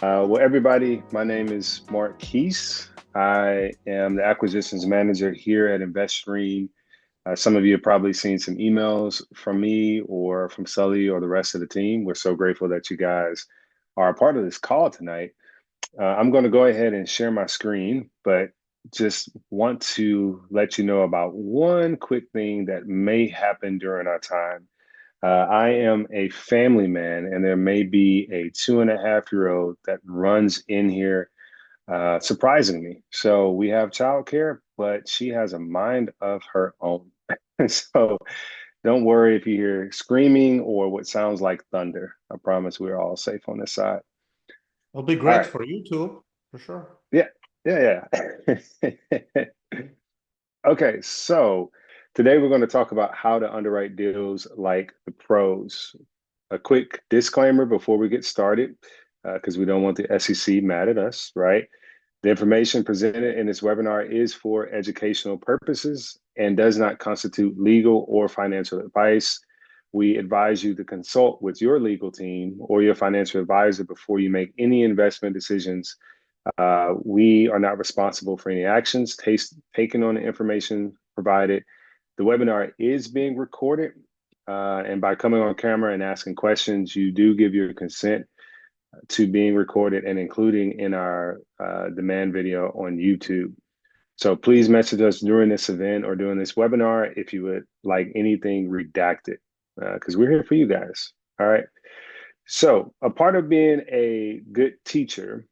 Well, everybody, my name is Marquice. I am the acquisitions manager here at InvestStream. Some of you have probably seen some emails from me or from Sully or the rest of the team. We're so grateful that you guys are a part of this call tonight. I'm going to go ahead and share my screen, but just want to let you know about one quick thing that may happen during our time. I am a family man, and there may be a 2.5-year-old that runs in here, surprising me. So we have childcare, but she has a mind of her own. So don't worry if you hear screaming or what sounds like thunder. I promise we're all safe on this side. It'll be All great right. for YouTube, for sure. Yeah. Yeah. Yeah. Okay. So today we're going to talk about how to underwrite deals like the pros. A quick disclaimer before we get started, because we don't want the SEC mad at us, right? The information presented in this webinar is for educational purposes and does not constitute legal or financial advice. We advise you to consult with your legal team or your financial advisor before you make any investment decisions. We are not responsible for any actions taken on the information provided. The webinar is being recorded, and by coming on camera and asking questions, you do give your consent to being recorded and including in our demand video on YouTube. So please message us during this event or during this webinar if you would like anything redacted, because we're here for you guys. All right. So a part of being a good teacher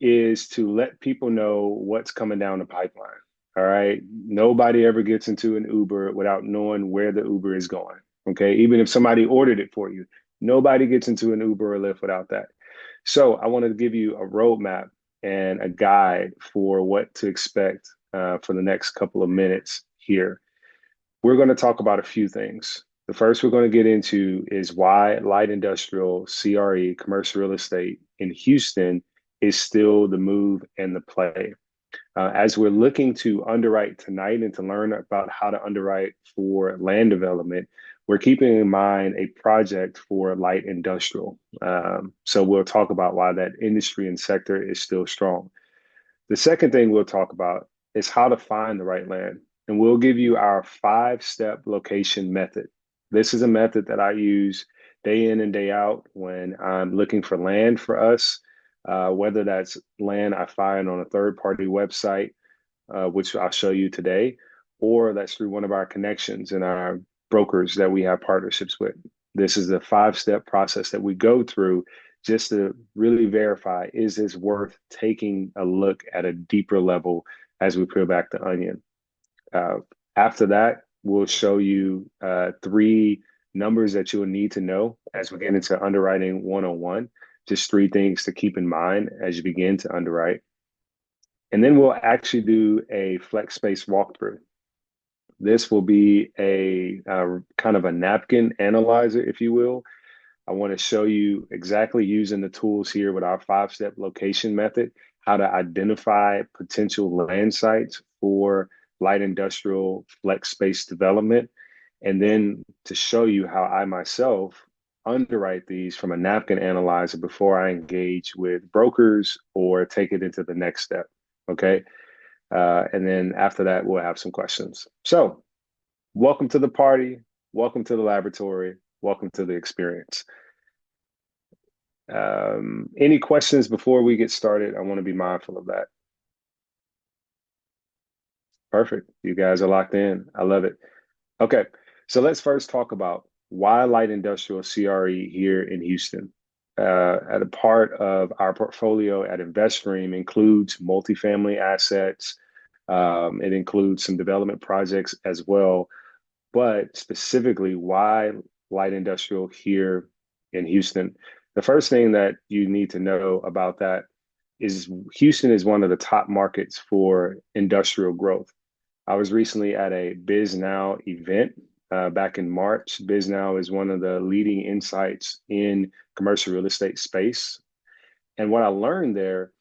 is to let people know what's coming down the pipeline. All right. Nobody ever gets into an Uber without knowing where the Uber is going. Okay. Even if somebody ordered it for you, nobody gets into an Uber or Lyft without that. So I wanted to give you a roadmap and a guide for what to expect for the next couple of minutes here. We're going to talk about a few things. The first we're going to get into is why light industrial, CRE, commercial real estate in Houston is still the move and the play. As we're looking to underwrite tonight and to learn about how to underwrite for land development, we're keeping in mind a project for light industrial. So we'll talk about why that industry and sector is still strong. The second thing we'll talk about is how to find the right land. And we'll give you our 5-step location method. This is a method that I use day in and day out when I'm looking for land for us, whether that's land I find on a third-party website, which I'll show you today, or that's through one of our connections and our brokers that we have partnerships with. This is the 5-step process that we go through just to really verify, is this worth taking a look at a deeper level as we peel back the onion? Uh, After that, we'll show you 3 numbers that you will need to know as we get into underwriting 101, just 3 things to keep in mind as you begin to underwrite. And then we'll actually do a flex space walkthrough. This will be a kind of a napkin analyzer, if you will. I want to show you exactly using the tools here with our 5-step location method, how to identify potential land sites for light industrial flex space development, and then to show you how I myself underwrite these from a napkin analyzer before I engage with brokers or take it into the next step. Okay. And then after that, we'll have some questions. So, welcome to the party. Welcome to the laboratory. Welcome to the experience. Any questions before we get started? I want to be mindful of that. Perfect. You guys are locked in. I love it. Okay. So let's first talk about why light industrial CRE here in Houston. At a part of our portfolio at InvestStream includes multifamily assets. It includes some development projects as well, but specifically why light industrial here in Houston. The first thing that you need to know about that is Houston is one of the top markets for industrial growth. I was recently at a BizNow event back in March. BizNow is one of the leading insights in commercial real estate space. And what I learned there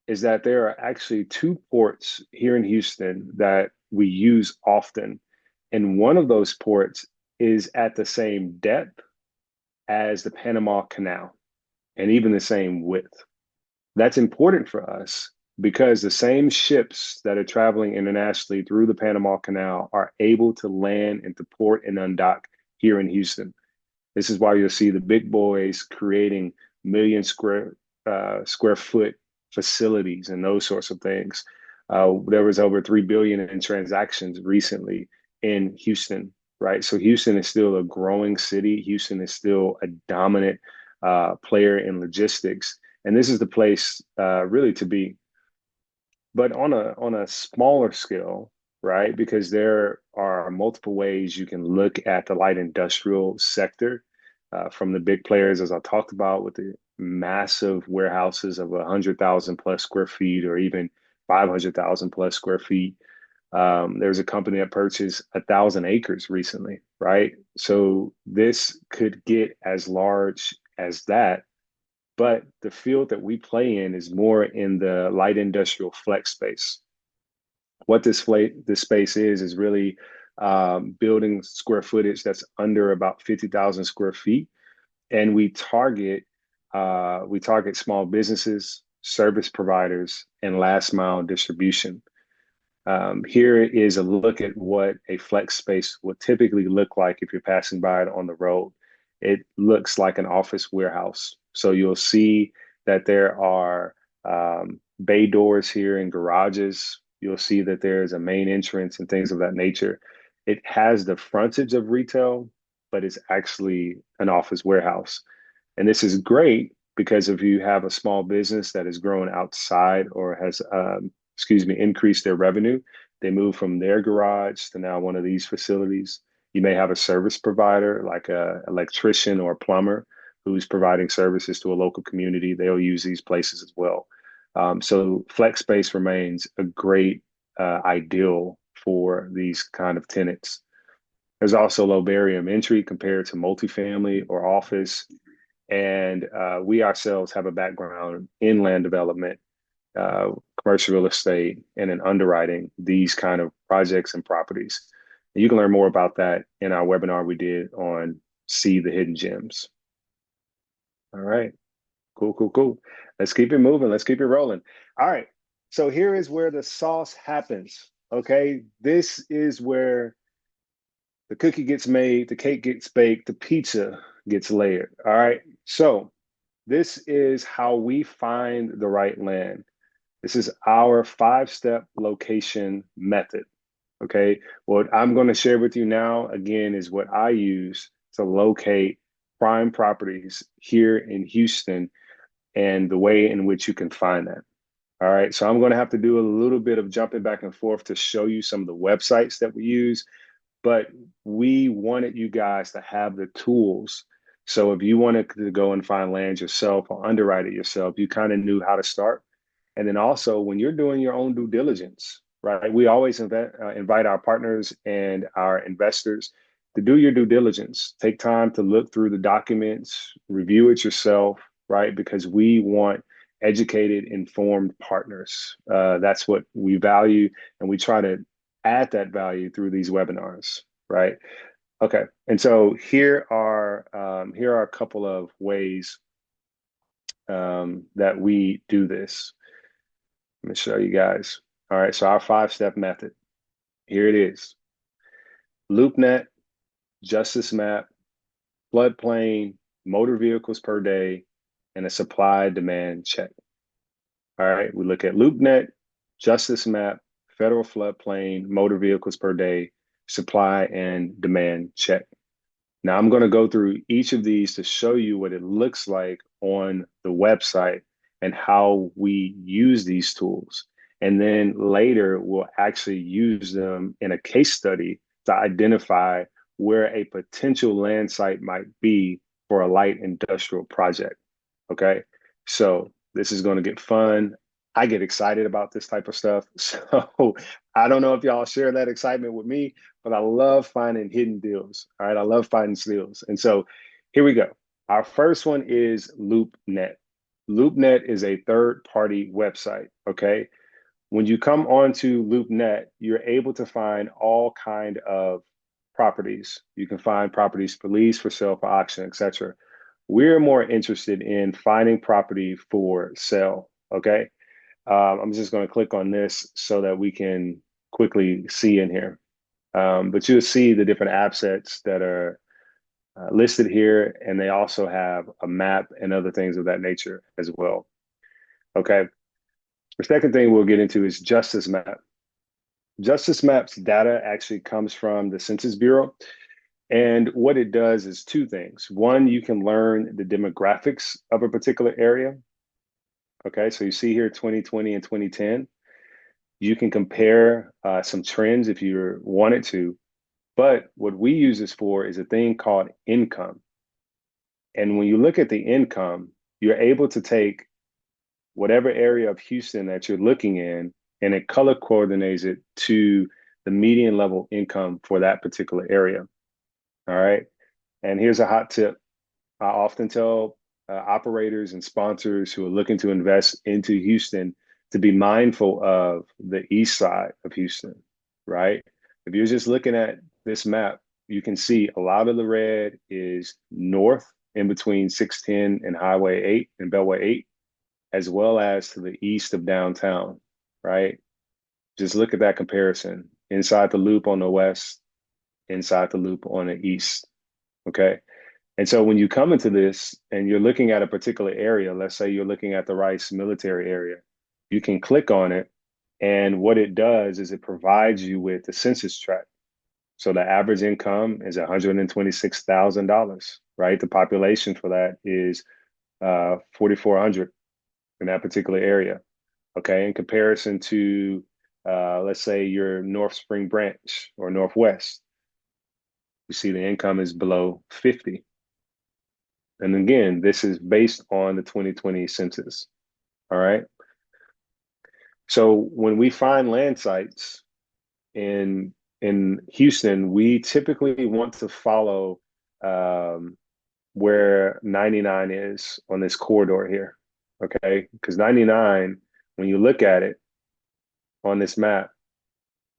is that there are actually 2 ports here in Houston that we use often. And one of those ports is at the same depth as the Panama Canal and even the same width. That's important for us because the same ships that are traveling internationally through the Panama Canal are able to land into port and undock here in Houston. This is why you'll see the big boys creating million square foot facilities and those sorts of things. There was over 3 billion in transactions recently in Houston, right? So Houston is still a growing city. Houston is still a dominant player in logistics, and this is the place really to be. But on a smaller scale, right? Because there are multiple ways you can look at the light industrial sector from the big players, as I talked about, with the massive warehouses of 100,000 plus square feet or even 500,000 plus square feet. There's a company that purchased 1,000 acres recently, right? So this could get as large as that, but the field that we play in is more in the light industrial flex space. What this space is really building square footage that's under about 50,000 square feet, and we target small businesses, service providers, and last mile distribution. Here is a look at what a flex space would typically look like if you're passing by it on the road. It looks like an office warehouse. So you'll see that there are bay doors here and garages. You'll see that there is a main entrance and things of that nature. It has the frontage of retail, but it's actually an office warehouse. And this is great because if you have a small business that is growing outside or has, increased their revenue, they move from their garage to now one of these facilities. You may have a service provider like a electrician or a plumber who's providing services to a local community. They'll use these places as well. So flex space remains a great ideal for these kind of tenants. There's also low barrier of entry compared to multifamily or office. And we ourselves have a background in land development, commercial real estate, and in underwriting these kind of projects and properties. And you can learn more about that in our webinar we did on See the Hidden Gems. All right, cool, cool, cool. Let's keep it moving. Let's keep it rolling. All right, so here is where the sauce happens. Okay, this is where the cookie gets made, the cake gets baked, the pizza gets layered. All right, so this is how we find the right land. This is our 5-step location method. Okay. What I'm going to share with you now, again, is what I use to locate prime properties here in Houston and the way in which you can find that. All right. So I'm going to have to do a little bit of jumping back and forth to show you some of the websites that we use, but we wanted you guys to have the tools. So if you wanted to go and find land yourself or underwrite it yourself, you kind of knew how to start. And then also, when you're doing your own due diligence, right? We always invite our partners and our investors to do your due diligence. Take time to look through the documents, review it yourself, right? Because we want educated, informed partners. That's what we value, and we try to add that value through these webinars, right? Okay, and so here are a couple of ways that we do this. Let me show you guys. All right, so our 5-step method. Here it is. LoopNet, Justice Map, floodplain, motor vehicles per day, and a supply demand check. All right, we look at LoopNet, Justice Map, federal floodplain, motor vehicles per day, supply and demand check. Now I'm going to go through each of these to show you what it looks like on the website and how we use these tools. And then later we'll actually use them in a case study to identify where a potential land site might be for a light industrial project. Okay. So this is going to get fun. I get excited about this type of stuff. So I don't know if y'all share that excitement with me, but I love finding hidden deals. All right. I love finding steals. And so here we go. Our first one is LoopNet. LoopNet is a third-party website. Okay. When you come onto LoopNet, you're able to find all kind of properties. You can find properties for lease, for sale, for auction, etc. We're more interested in finding property for sale. Okay. I'm just going to click on this so that we can quickly see in here. But you'll see the different assets that are listed here, and they also have a map and other things of that nature as well. Okay. The second thing we'll get into is Justice Map. Justice Map's data actually comes from the Census Bureau. And what it does is two things. One, you can learn the demographics of a particular area. Okay, so you see here 2020 and 2010. You can compare some trends if you wanted to. But what we use this for is a thing called income. And when you look at the income, you're able to take whatever area of Houston that you're looking in, and it color coordinates it to the median level income for that particular area. All right. And here's a hot tip. I often tell operators and sponsors who are looking to invest into Houston to be mindful of the east side of Houston, right? If you're just looking at this map, you can see a lot of the red is north in between 610 and Highway 8 and Beltway 8, as well as to the east of downtown, right? Just look at that comparison. Inside the loop on the west, inside the loop on the east, okay? And so when you come into this and you're looking at a particular area, let's say you're looking at the Rice military area, you can click on it. And what it does is it provides you with the census tract. So the average income is $126,000, right? The population for that is 4,400 in that particular area. Okay. In comparison to, let's say your North Spring branch or Northwest, you see the income is below 50. And again, this is based on the 2020 census. All right. So when we find land sites in Houston, we typically want to follow where 99 is on this corridor here. Okay. Because 99, when you look at it on this map,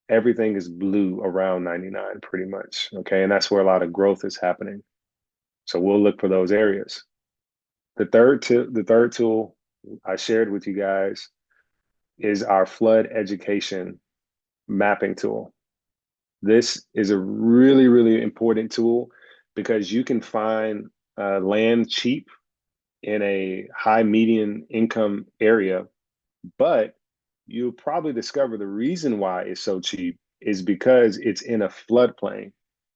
everything is blue around 99 pretty much. Okay. And that's where a lot of growth is happening. So we'll look for those areas. The third tool I shared with you guys is our flood education mapping tool. This is a really, really important tool because you can find land cheap in a high median income area, but you'll probably discover the reason why it's so cheap is because it's in a floodplain,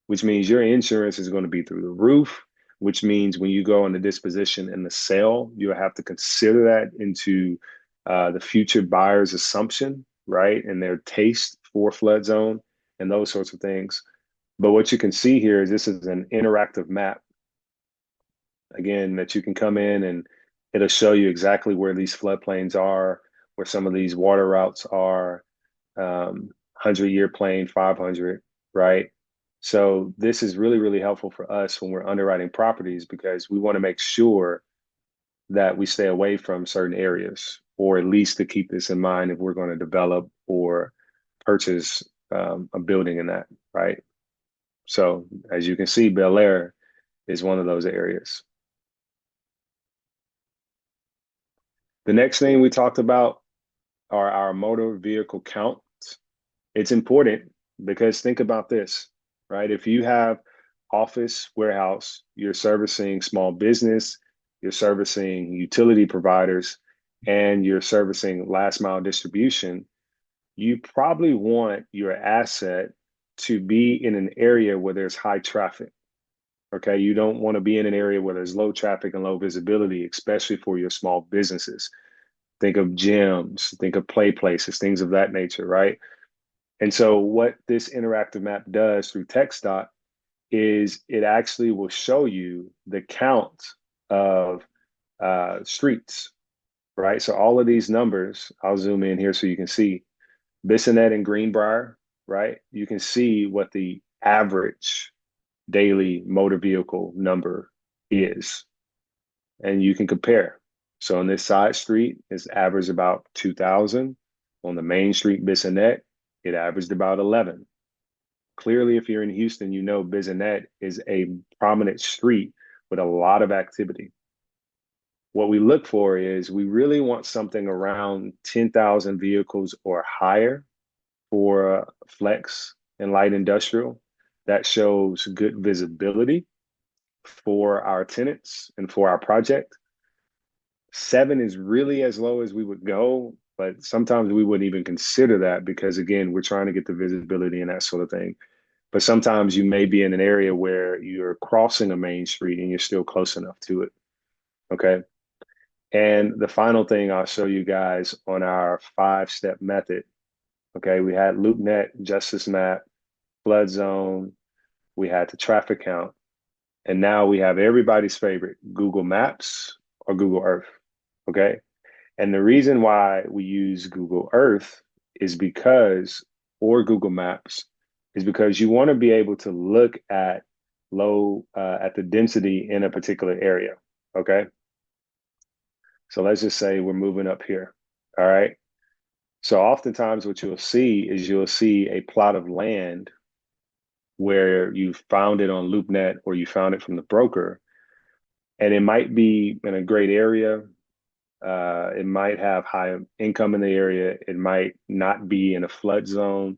which means your insurance is going to be through the roof, which means when you go on the disposition and the sale, you'll have to consider that into the future buyer's assumption, right? And their taste for flood zone and those sorts of things. But what you can see here is this is an interactive map, again, that you can come in and it'll show you exactly where these floodplains are, where some of these water routes are, 100-year plain, 500, right? So this is really, really helpful for us when we're underwriting properties because we want to make sure that we stay away from certain areas, or at least to keep this in mind if we're going to develop or purchase a building in that, right? So as you can see, Bel Air is one of those areas. The next thing we talked about are our motor vehicle counts. It's important because think about this, right? If you have office, warehouse, you're servicing small business, you're servicing utility providers, and you're servicing last mile distribution, you probably want your asset to be in an area where there's high traffic. Okay. You don't want to be in an area where there's low traffic and low visibility, especially for your small businesses. Think of gyms, think of play places, things of that nature, right? And so what this interactive map does through TxDOT is it actually will show you the count of streets, right? So all of these numbers, I'll zoom in here so you can see Bissonnette and Greenbrier, right? You can see what the average daily motor vehicle number is, and you can compare. So on this side street, it's averaged about 2,000. On the main street, Bissonnette, it averaged about 11. Clearly, if you're in Houston, you know Bissonnette is a prominent street with a lot of activity. what we look for is we really want something around 10,000 vehicles or higher for flex and light industrial. That shows good visibility for our tenants and for our project. 7 is really as low as we would go, but sometimes we wouldn't even consider that because, again, we're trying to get the visibility and that sort of thing. But sometimes you may be in an area where you're crossing a main street and you're still close enough to it. Okay. And the final thing I'll show you guys on our 5-step method. Okay. We had LoopNet, Justice Map, flood zone. We had the traffic count. And now we have everybody's favorite, Google Maps or Google Earth. Okay. And the reason why we use Google Earth is because, or Google Maps, is because you want to be able to look at at the density in a particular area. Okay. So let's just say we're moving up here. All right. So oftentimes what you'll see a plot of land where you found it on LoopNet or you found it from the broker, and it might be in a great area. It might have high income in the area. It might not be in a flood zone.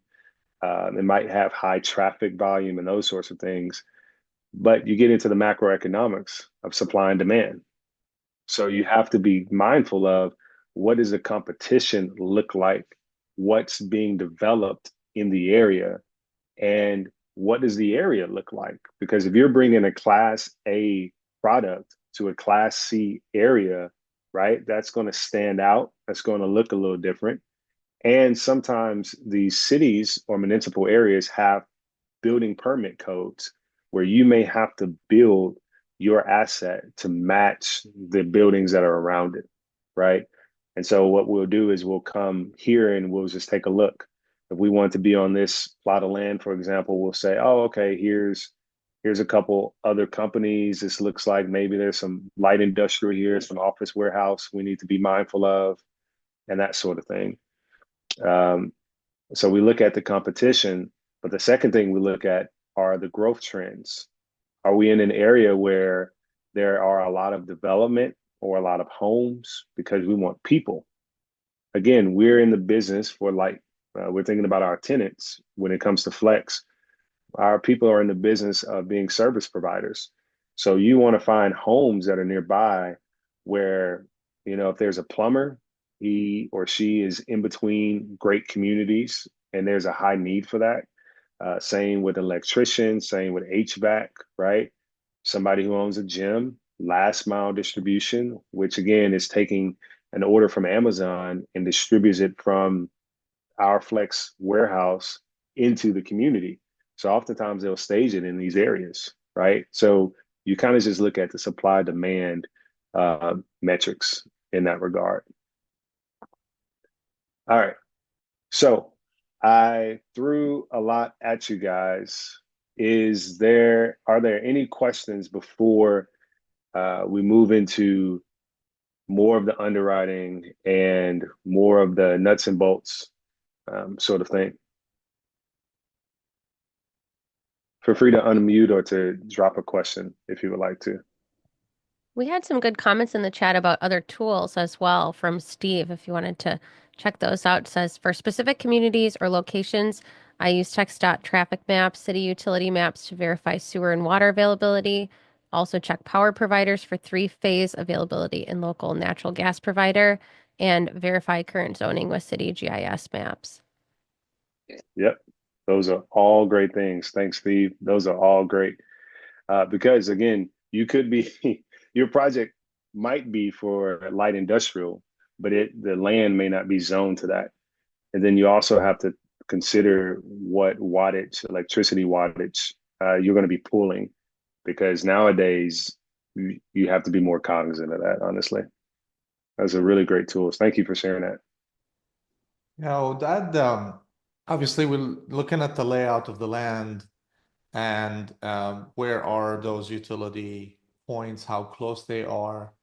It might have high traffic volume and those sorts of things. But you get into the macroeconomics of supply and demand. So you have to be mindful of what does the competition look like? What's being developed in the area? And what does the area look like? Because if you're bringing a class A product to a class C area, right, that's going to stand out. That's going to look a little different. And sometimes these cities or municipal areas have building permit codes where you may have to build your asset to match the buildings that are around it, right? And so what we'll do is we'll come here and we'll just take a look. If we want to be on this plot of land, for example, we'll say, oh, okay, here's a couple other companies. This looks like maybe there's some light industrial here, some office warehouse we need to be mindful of, and that sort of thing. Um, so we look at the competition, but the second thing we look at are the growth trends. Are we in an area where there are a lot of development or a lot of homes? Because we want people. Again, we're in the business for we're thinking about our tenants when it comes to flex. Our people are in the business of being service providers. So you want to find homes that are nearby where, if there's a plumber, he or she is in between great communities and there's a high need for that. Same with electricians, same with HVAC, right? Somebody who owns a gym, last mile distribution, which again is taking an order from Amazon and distributes it from our flex warehouse into the community. So oftentimes they'll stage it in these areas, right? So you kind of just look at the supply demand metrics in that regard. All right. So I threw a lot at you guys. Are there any questions before we move into more of the underwriting and more of the nuts and bolts sort of thing? Feel free to unmute or to drop a question if you would like to. We had some good comments in the chat about other tools as well from Steve. If you wanted to check those out, it says for specific communities or locations, I use text traffic maps, city utility maps to verify sewer and water availability. Also check power providers for 3-phase availability and local natural gas provider, and verify current zoning with city GIS maps. Yep. Those are all great things. Thanks, Steve. Those are all great. Because again, you could be, your project might be for light industrial, but the land may not be zoned to that. And then you also have to consider what wattage, electricity wattage, you're going to be pulling, because nowadays you have to be more cognizant of that, honestly. Those are really great tools. Thank you for sharing that. That obviously we're looking at the layout of the land and where are those utility points, how close they are.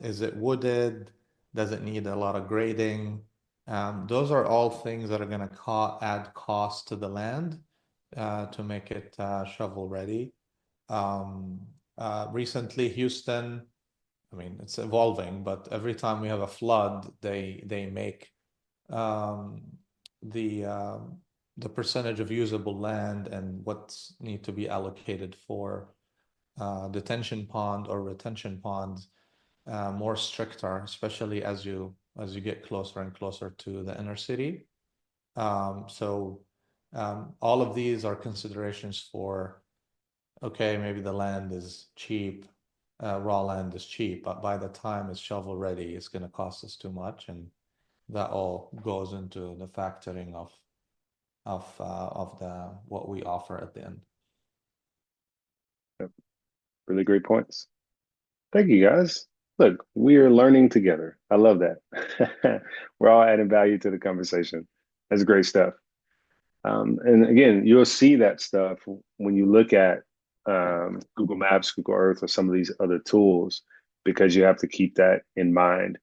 Is it wooded? Does it need a lot of grading? Those are all things that are going to add cost to the land to make it shovel ready. Recently, Houston I mean, it's evolving, but every time we have a flood, they make um, the the percentage of usable land and what's need to be allocated for detention pond or retention ponds more stricter, especially as you get closer and closer to the inner city. So all of these are considerations for, okay, maybe the land is cheap, raw land is cheap, but by the time it's shovel ready, it's going to cost us too much, and that all goes into the factoring of the what we offer at the end. Yep. Really great points. Thank you guys. Look, we are learning together. I love that. We're all adding value to the conversation. That's great stuff. And again, you'll see that stuff when you look at Google Maps, Google Earth, or some of these other tools, because you have to keep that in mind.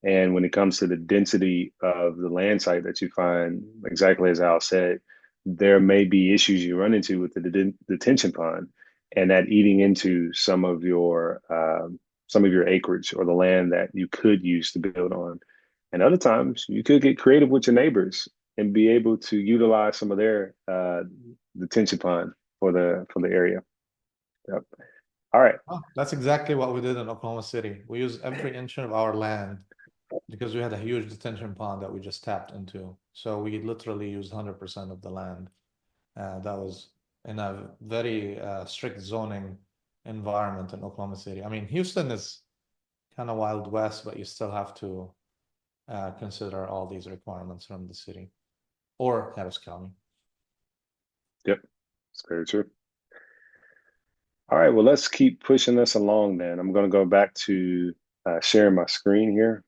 And when it comes to the density of the land site that you find, exactly as Al said, there may be issues you run into with the detention pond, and that eating into some of your acreage or the land that you could use to build on. And other times, you could get creative with your neighbors and be able to utilize some of their detention pond for the area. Yep. All right. Oh, that's exactly what we did in Oklahoma City. We used every inch of our land because we had a huge detention pond that we just tapped into. So we literally used 100% of the land. That was in a very strict zoning environment in Oklahoma City. I mean, Houston is kind of Wild West, but you still have to consider all these requirements from the city or Harris County. Yep. It's very true. All right, well, let's keep pushing this along then. I'm going to go back to sharing my screen here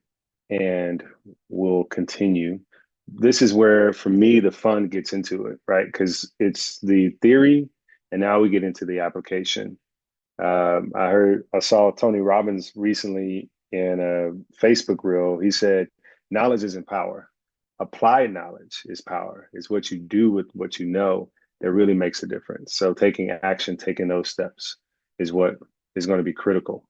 and we'll continue. This is where, for me, the fun gets into it, right? Because it's the theory and now we get into the application. I saw Tony Robbins recently in a Facebook reel. He said, knowledge isn't power. Applied knowledge is power. It's what you do with what you know that really makes a difference. So taking action, taking those steps is what is going to be critical.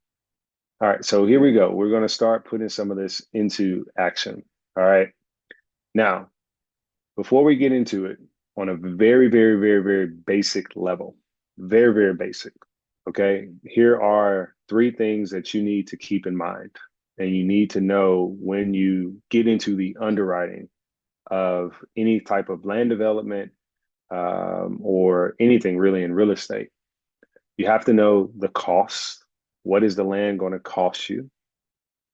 All right, so here we go. We're going to start putting some of this into action. All right. Now, before we get into it, on a very, very, very, very basic level, very, very basic. Okay. Here are three things that you need to keep in mind. And you need to know when you get into the underwriting of any type of land development or anything really in real estate. You have to know the cost. What is the land going to cost you?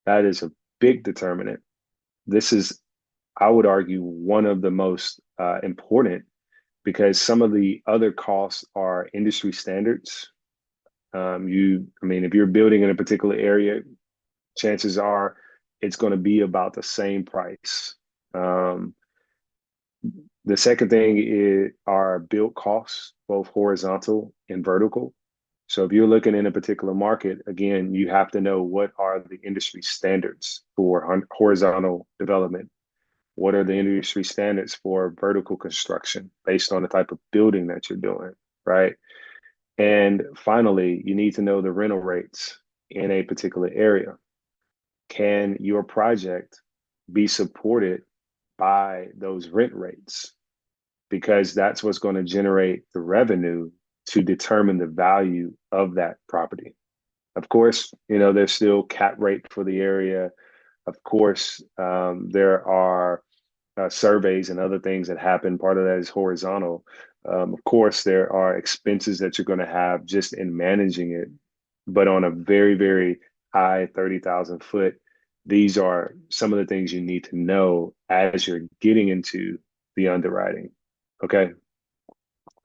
That is a big determinant. This is, I would argue, one of the most important because some of the other costs are industry standards. I mean, if you're building in a particular area, chances are it's going to be about the same price. The second thing is our build costs, both horizontal and vertical. So if you're looking in a particular market, again, you have to know what are the industry standards for horizontal development. What are the industry standards for vertical construction based on the type of building that you're doing, right? And finally, you need to know the rental rates in a particular area. Can your project be supported by those rent rates? Because that's what's going to generate the revenue to determine the value of that property. Of course, there's still cap rate for the area. Of course, there are surveys and other things that happen. Part of that is horizontal. Of course, there are expenses that you're going to have just in managing it. But on a very, very high 30,000 foot, these are some of the things you need to know as you're getting into the underwriting. Okay.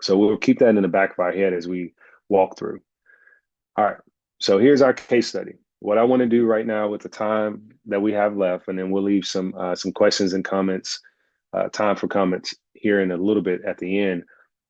So we'll keep that in the back of our head as we walk through. All right. So here's our case study. What I want to do right now with the time that we have left, and then we'll leave some questions and comments, time for comments here in a little bit at the end.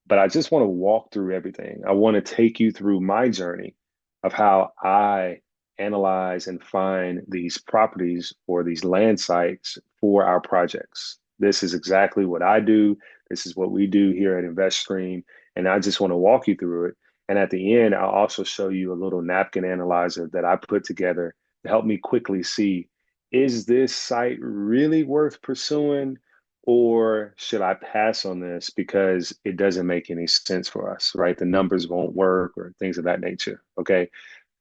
But I just want to walk through everything. I want to take you through my journey of how I analyze and find these properties or these land sites for our projects. This is exactly what I do. This is what we do here at InvestStream. And I just want to walk you through it. And at the end, I'll also show you a little napkin analyzer that I put together to help me quickly see, is this site really worth pursuing, or should I pass on this because it doesn't make any sense for us, right? The numbers won't work or things of that nature. Okay.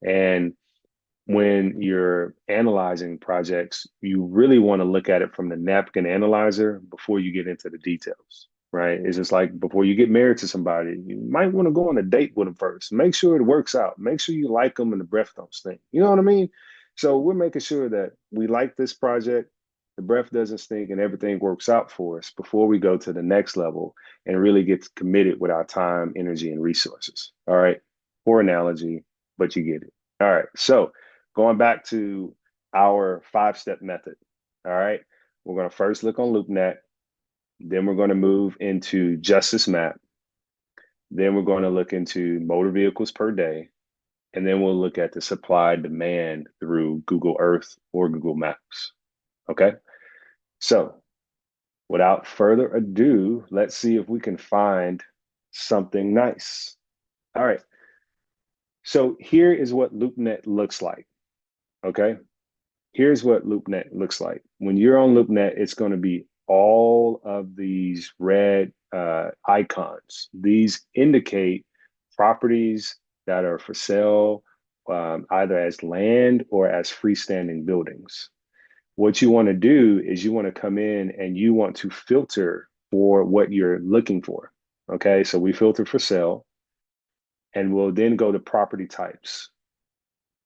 And when you're analyzing projects, you really want to look at it from the napkin analyzer before you get into the details, right? It's just like before you get married to somebody, you might want to go on a date with them first. Make sure it works out. Make sure you like them and the breath don't stink. You know what I mean? So we're making sure that we like this project, the breath doesn't stink, and everything works out for us before we go to the next level and really get committed with our time, energy, and resources. All right. Poor analogy, but you get it. All right. So going back to our 5-step method. All right. We're going to first look on LoopNet. Then we're going to move into Justice Map. Then we're going to look into motor vehicles per day. And then we'll look at the supply demand through Google Earth or Google Maps. Okay. So without further ado, let's see if we can find something nice. All right. So here is what LoopNet looks like. Okay. Here's what LoopNet looks like. When you're on LoopNet, it's going to be all of these red icons. These indicate properties that are for sale, either as land or as freestanding buildings. What you want to do is you want to come in and you want to filter for what you're looking for. Okay, so we filter for sale, and we'll then go to property types.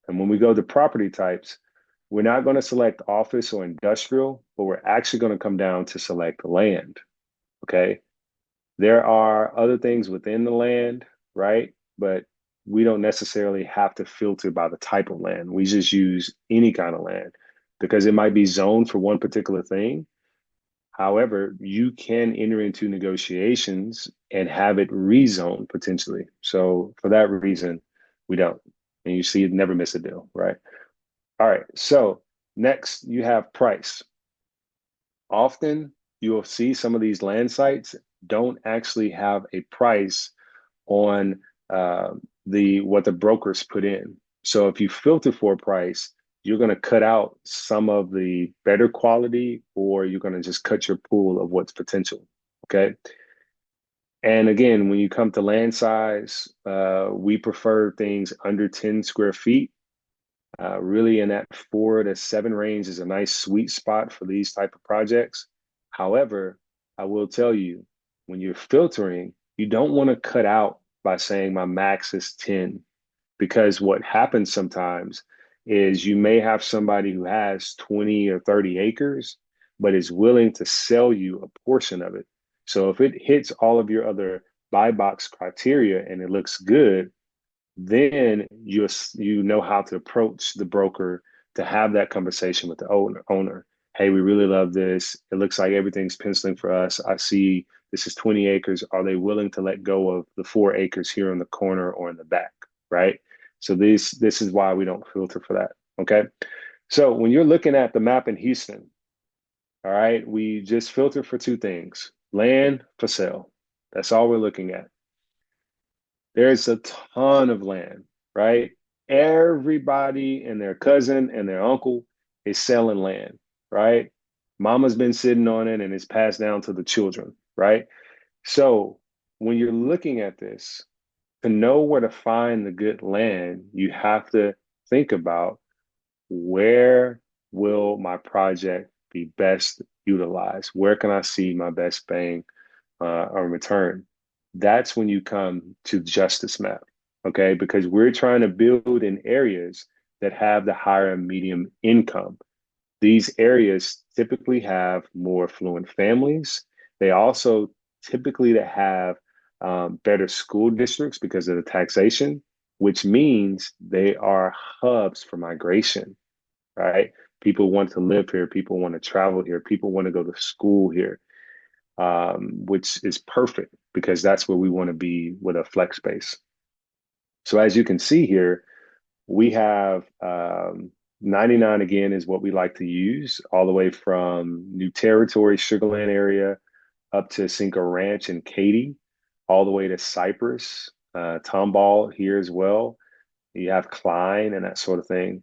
And when we go to property types, we're not going to select office or industrial, but we're actually going to come down to select land. Okay. There are other things within the land, right? But we don't necessarily have to filter by the type of land. We just use any kind of land because it might be zoned for one particular thing. However, you can enter into negotiations and have it rezoned potentially. So for that reason, we don't. And you see, never miss a deal, right? All right, so next you have price. Often you will see some of these land sites don't actually have a price on the what the brokers put in. So if you filter for a price, you're going to cut out some of the better quality, or you're going to just cut your pool of what's potential. Okay. And again, when you come to land size, we prefer things under 10 square feet. Really in that 4 to 7 range is a nice sweet spot for these type of projects. However, I will tell you, when you're filtering, you don't want to cut out by saying my max is 10, because what happens sometimes is you may have somebody who has 20 or 30 acres, but is willing to sell you a portion of it. So if it hits all of your other buy box criteria and it looks good, then you know how to approach the broker to have that conversation with the owner. Hey, we really love this. It looks like everything's penciling for us. I see this is 20 acres. Are they willing to let go of the 4 acres here in the corner or in the back? Right. So this is why we don't filter for that. Okay. So when you're looking at the map in Houston, all right, we just filter for 2 things: land for sale. That's all we're looking at. There's a ton of land, right? Everybody and their cousin and their uncle is selling land, right? Mama's been sitting on it and it's passed down to the children, right? So when you're looking at this, to know where to find the good land, you have to think about, where will my project be best utilized? Where can I see my best bang on return? That's when you come to Justice Map, okay? Because we're trying to build in areas that have the higher and medium income. These areas typically have more affluent families. They also typically have better school districts because of the taxation, which means they are hubs for migration, right? People want to live here. People want to travel here. People want to go to school here, which is perfect because that's where we want to be with a flex space. So as you can see here, we have 99 again is what we like to use, all the way from New Territory, Sugarland area, up to Cinco Ranch and Katy, all the way to Cypress, Tomball here as well. You have Klein and that sort of thing.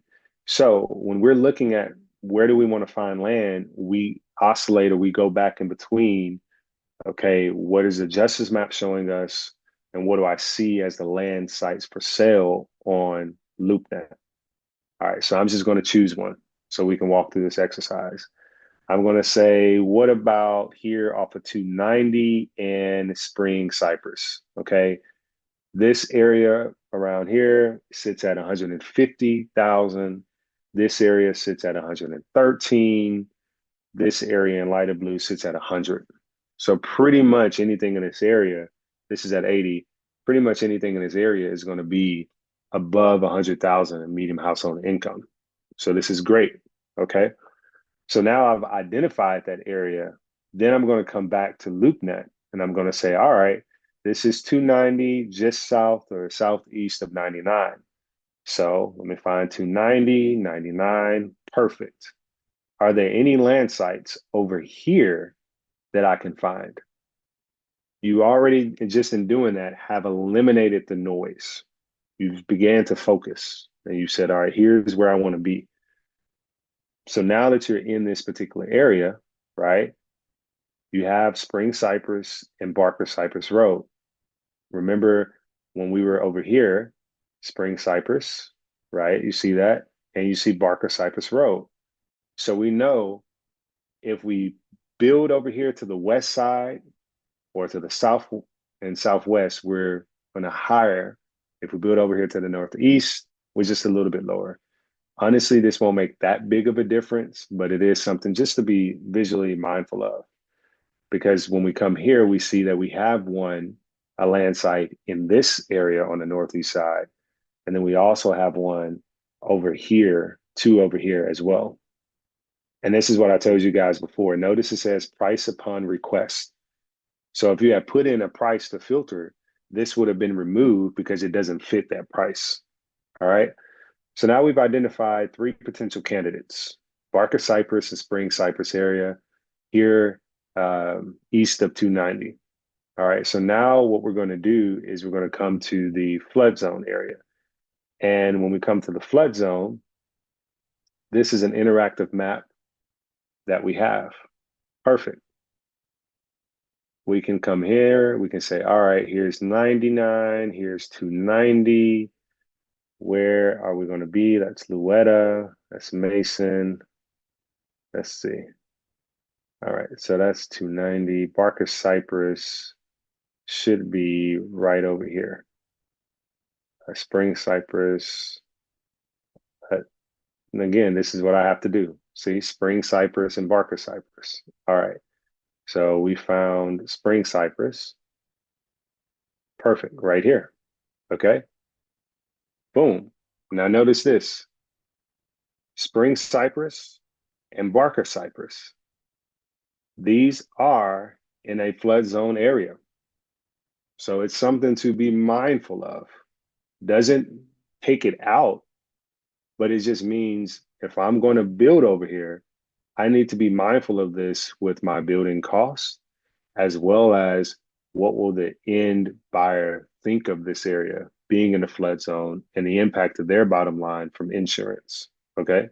So when we're looking at where do we want to find land, we oscillate or we go back in between, okay, what is the justice map showing us? And what do I see as the land sites for sale on LoopNet? All right, so I'm just going to choose one so we can walk through this exercise. I'm going to say, what about here off of 290 and Spring Cypress? Okay, this area around here sits at 150,000. This area sits at 113. This area in lighter blue sits at 100. So pretty much anything in this area, this is at 80, pretty much anything in this area is going to be above 100,000 in medium household income. So this is great. Okay. So now I've identified that area. Then I'm going to come back to LoopNet and I'm going to say, all right, this is 290 just south or southeast of 99. So let me find 290, 99, perfect. Are there any land sites over here that I can find? You already, just in doing that, have eliminated the noise. You began to focus and you said, all right, here's where I want to be. So now that you're in this particular area, right, you have Spring Cypress and Barker Cypress Road. Remember when we were over here, Spring Cypress, right? You see that? And you see Barker Cypress Road. So we know if we build over here to the west side or to the south and southwest, we're going to higher. If we build over here to the northeast, we're just a little bit lower. Honestly, this won't make that big of a difference, but it is something just to be visually mindful of. Because when we come here, we see that we have a land site in this area on the northeast side. And then we also have one over here, two over here as well. And this is what I told you guys before. Notice it says price upon request. So if you have put in a price to filter, this would have been removed because it doesn't fit that price. All right. So now we've identified three potential candidates, Barker Cypress and Spring Cypress area here east of 290. All right. So now what we're going to do is we're going to come to the flood zone area. And when we come to the flood zone, this is an interactive map that we have. Perfect. We can come here. We can say, all right, here's 99. Here's 290. Where are we going to be? That's Louetta. That's Mason. Let's see. All right, so that's 290. Barker Cypress should be right over here. Spring Cypress. And again, this is what I have to do. See, Spring Cypress and Barker Cypress. All right, so we found Spring Cypress. Perfect, right here. Okay, boom. Now notice this. Spring Cypress and Barker Cypress. These are in a flood zone area. So it's something to be mindful of. Doesn't take it out, but it just means if I'm going to build over here, I need to be mindful of this with my building costs, as well as what will the end buyer think of this area being in a flood zone and the impact of their bottom line from insurance. Okay.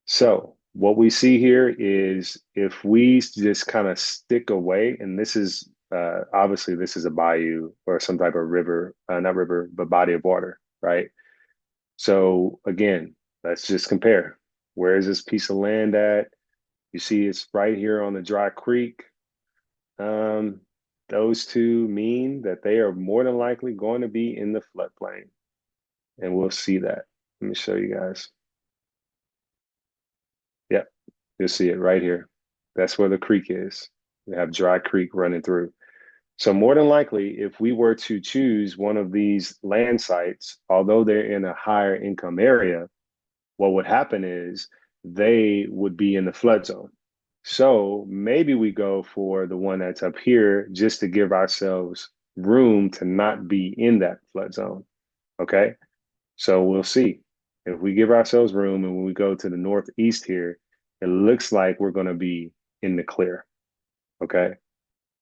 So what we see here is if we just kind of stick away, and this is obviously this is a bayou or some type of river, not river, but body of water, right? So again, let's just compare. Where is this piece of land at? You see it's right here on the dry creek. Those two mean that they are more than likely going to be in the floodplain. And we'll see that. Let me show you guys. Yep, you'll see it right here. That's where the creek is. We have dry creek running through. So more than likely, if we were to choose one of these land sites, although they're in a higher income area, what would happen is they would be in the flood zone. So maybe we go for the one that's up here just to give ourselves room to not be in that flood zone. Okay. So we'll see. If we give ourselves room and when we go to the northeast here, it looks like we're going to be in the clear. Okay.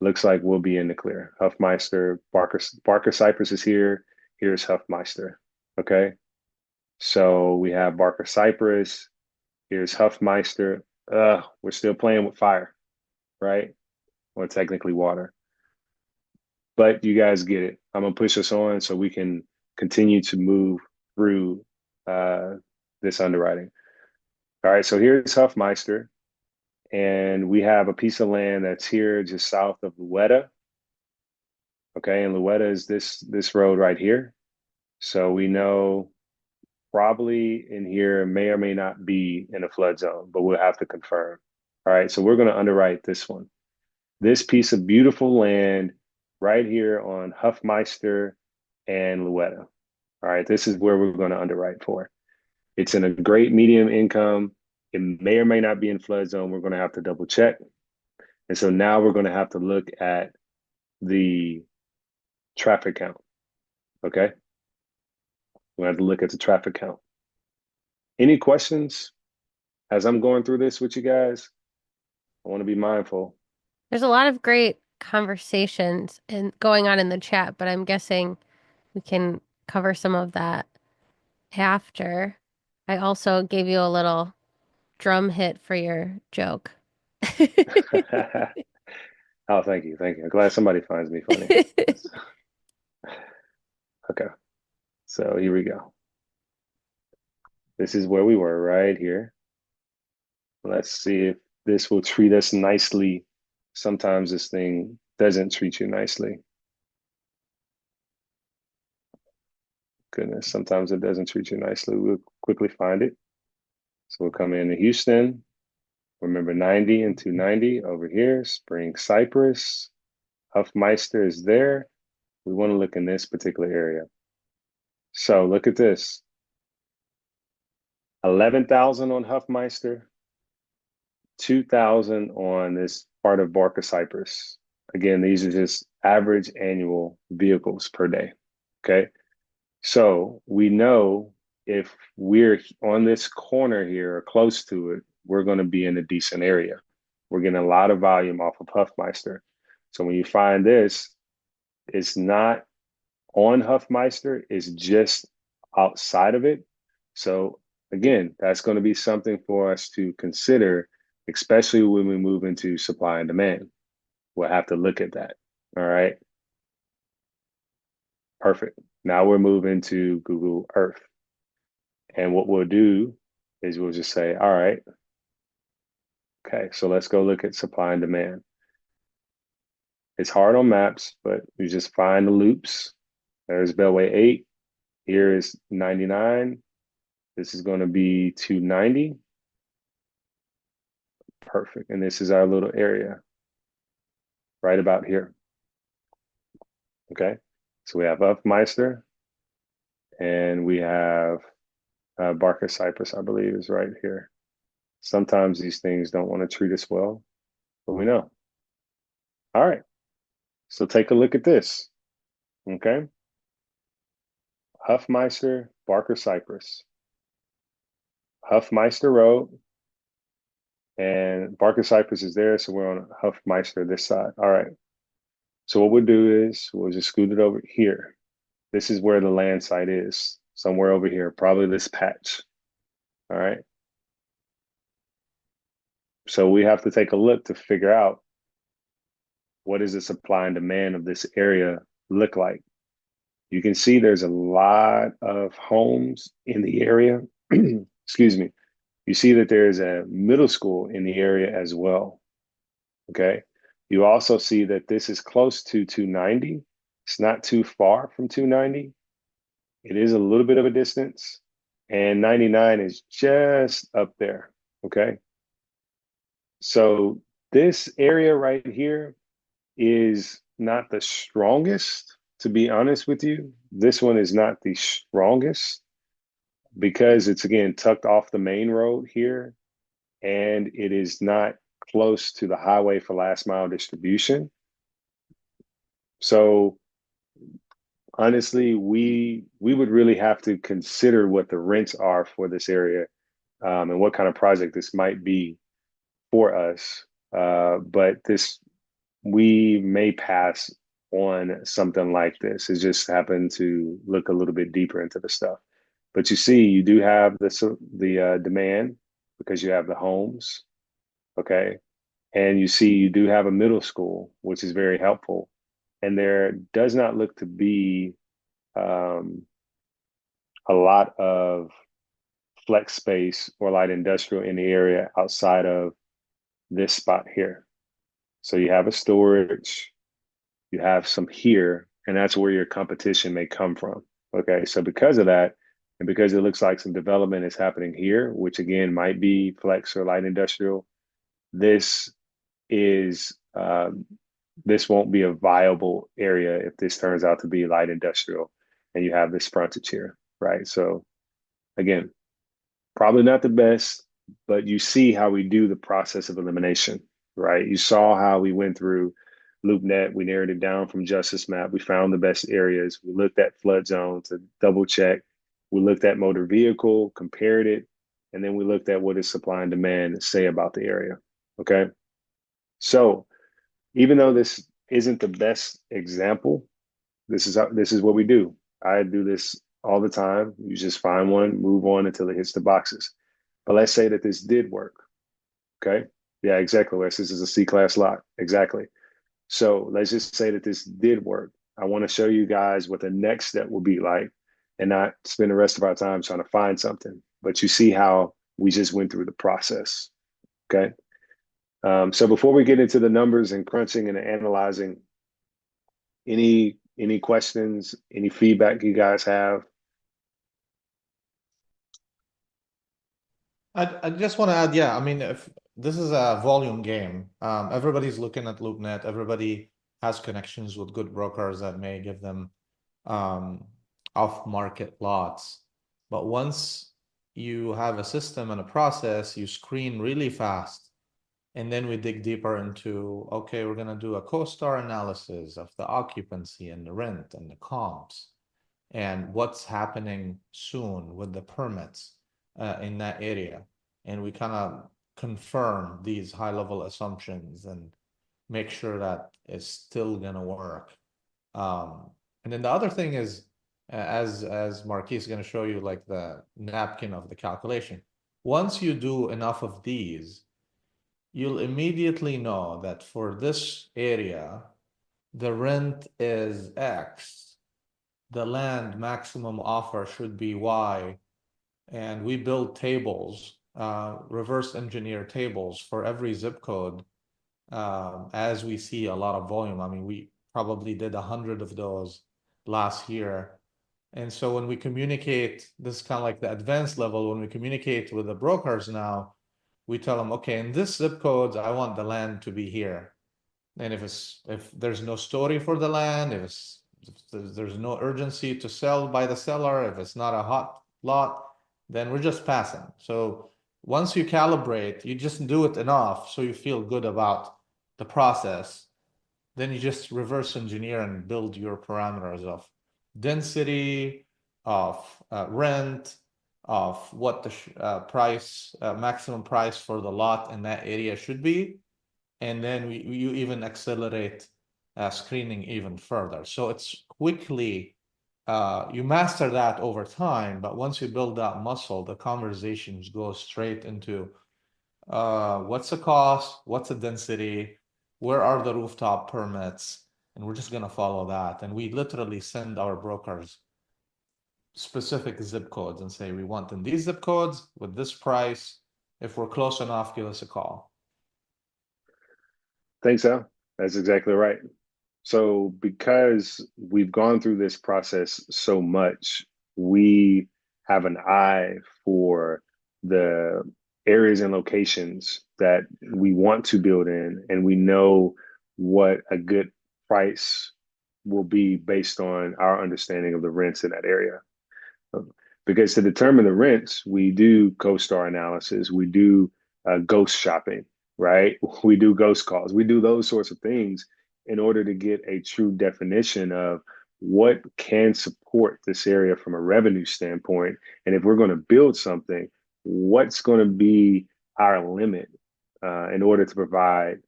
Looks like we'll be in the clear. Huffmeister, Barker Cypress is here. Here's Huffmeister. Okay. So we have Barker Cypress. Here's Huffmeister. We're still playing with fire, right? Well, technically water. But you guys get it. I'm gonna push us on so we can continue to move through this underwriting. All right, so here's Huffmeister, and we have a piece of land that's here just south of Luetta. Okay, and Luetta is this road right here. So we know probably in here may or may not be in a flood zone, but we'll have to confirm. All right, so we're going to underwrite this one. This piece of beautiful land right here on Huffmeister and Luetta. All right, this is where we're going to underwrite for. It's in a great medium income. It may or may not be in flood zone. We're going to have to double check. And so now we're going to have to look at the traffic count. Okay. We're going to have to look at the traffic count. Any questions as I'm going through this with you guys? I want to be mindful. There's a lot of great conversations and going on in the chat, but I'm guessing we can cover some of that after. I also gave you a little drum hit for your joke. Oh, thank you. Thank you. I'm glad somebody finds me funny. Okay. So here we go. This is where we were right here. Let's see if this will treat us nicely. Sometimes this thing doesn't treat you nicely. Goodness, sometimes it doesn't treat you nicely. We'll quickly find it. So we'll come into Houston. Remember 90 and 290 over here. Spring Cypress. Huffmeister is there. We want to look in this particular area. So look at this. 11,000 on Huffmeister, 2,000 on this part of Barker Cypress. Again, these are just average annual vehicles per day. Okay. So we know if we're on this corner here or close to it, we're going to be in a decent area. We're getting a lot of volume off of Huffmeister. So when you find this, it's not on Huffmeister, it's just outside of it. So again, that's going to be something for us to consider, especially when we move into supply and demand. We'll have to look at that. All right. Perfect. Now we're moving to Google Earth. And what we'll do is we'll just say, all right, okay, so let's go look at supply and demand. It's hard on maps, but you just find the loops. There's Beltway 8. Here is 99. This is going to be 290. Perfect. And this is our little area right about here. Okay. So we have Huffmeister and we have Barker Cypress, I believe, is right here. Sometimes these things don't want to treat us well, but we know. All right. So take a look at this. Okay. Huffmeister, Barker Cypress. Huffmeister Road and Barker Cypress is there. So we're on Huffmeister this side. All right. So what we'll do is we'll just scoot it over here. This is where the land site is, somewhere over here, probably this patch. All right. So we have to take a look to figure out what does the supply and demand of this area look like. You can see there's a lot of homes in the area. Excuse me. You see that there's a middle school in the area as well. Okay. You also see that this is close to 290. It's not too far from 290. It is a little bit of a distance. And 99 is just up there. Okay. So this area right here is not the strongest, to be honest with you. This one is not the strongest because it's, again, tucked off the main road here, and it is not close to the highway for last mile distribution. So honestly, we would really have to consider what the rents are for this area, and what kind of project this might be for us. But we may pass on something like this. It just happened to look a little bit deeper into the stuff. But you see, you do have the demand because you have the homes, okay? And you see, you do have a middle school, which is very helpful. And there does not look to be um, a lot of flex space or light industrial in the area outside of this spot here. So you have a storage, you have some here, and that's where your competition may come from. Okay, so because of that, and because it looks like some development is happening here, which again might be flex or light industrial, this is this won't be a viable area if this turns out to be light industrial and you have this frontage here, right? So again, probably not the best, but you see how we do the process of elimination, right? You saw how we went through LoopNet, we narrowed it down from Justice Map, we found the best areas, we looked at flood zone to double check, we looked at motor vehicle, compared it, and then we looked at what does supply and demand say about the area, okay? So even though this isn't the best example, this is what we do. I do this all the time. You just find one, move on until it hits the boxes. But let's say that this did work. Okay. Yeah, exactly, Wes. This is a C-class lot. Exactly. So let's just say that this did work. I want to show you guys what the next step will be like and not spend the rest of our time trying to find something. But you see how we just went through the process. Okay. So before we get into the numbers and crunching and analyzing, any questions, any feedback you guys have? I just want to add, yeah, I mean, if this is a volume game, everybody's looking at LoopNet, everybody has connections with good brokers that may give them off-market lots. But once you have a system and a process, you screen really fast. And then we dig deeper into, okay, we're going to do a CoStar analysis of the occupancy and the rent and the comps and what's happening soon with the permits in that area. And we kind of confirm these high-level assumptions and make sure that it's still going to work. And then the other thing is, as Marquis is going to show you, like the napkin of the calculation. Once you do enough of these, you'll immediately know that for this area, the rent is X, the land maximum offer should be Y, and we build tables, reverse engineer tables for every zip code as we see a lot of volume. I mean, we probably did 100 of those last year. And so when we communicate, this is kind of like the advanced level, when we communicate with the brokers now, we tell them, okay, in this zip code, I want the land to be here. And if there's no story for the land, if there's no urgency to sell by the seller, if it's not a hot lot, then we're just passing. So once you calibrate, you just do it enough so you feel good about the process. Then you just reverse engineer and build your parameters of density, of rent, of what the price, maximum price for the lot in that area should be. And then you even accelerate screening even further. So it's quickly, you master that over time, but once you build that muscle, the conversations go straight into what's the cost, what's the density, where are the rooftop permits, and we're just going to follow that. And we literally send our brokers specific zip codes and say, we want in these zip codes with this price. If we're close enough, give us a call. Thanks, Al. That's exactly right. So because we've gone through this process so much, we have an eye for the areas and locations that we want to build in, and we know what a good price will be based on our understanding of the rents in that area. Because to determine the rents, we do CoStar analysis, we do ghost shopping, right? We do ghost calls, we do those sorts of things in order to get a true definition of what can support this area from a revenue standpoint. And if we're going to build something, what's going to be our limit in order to provide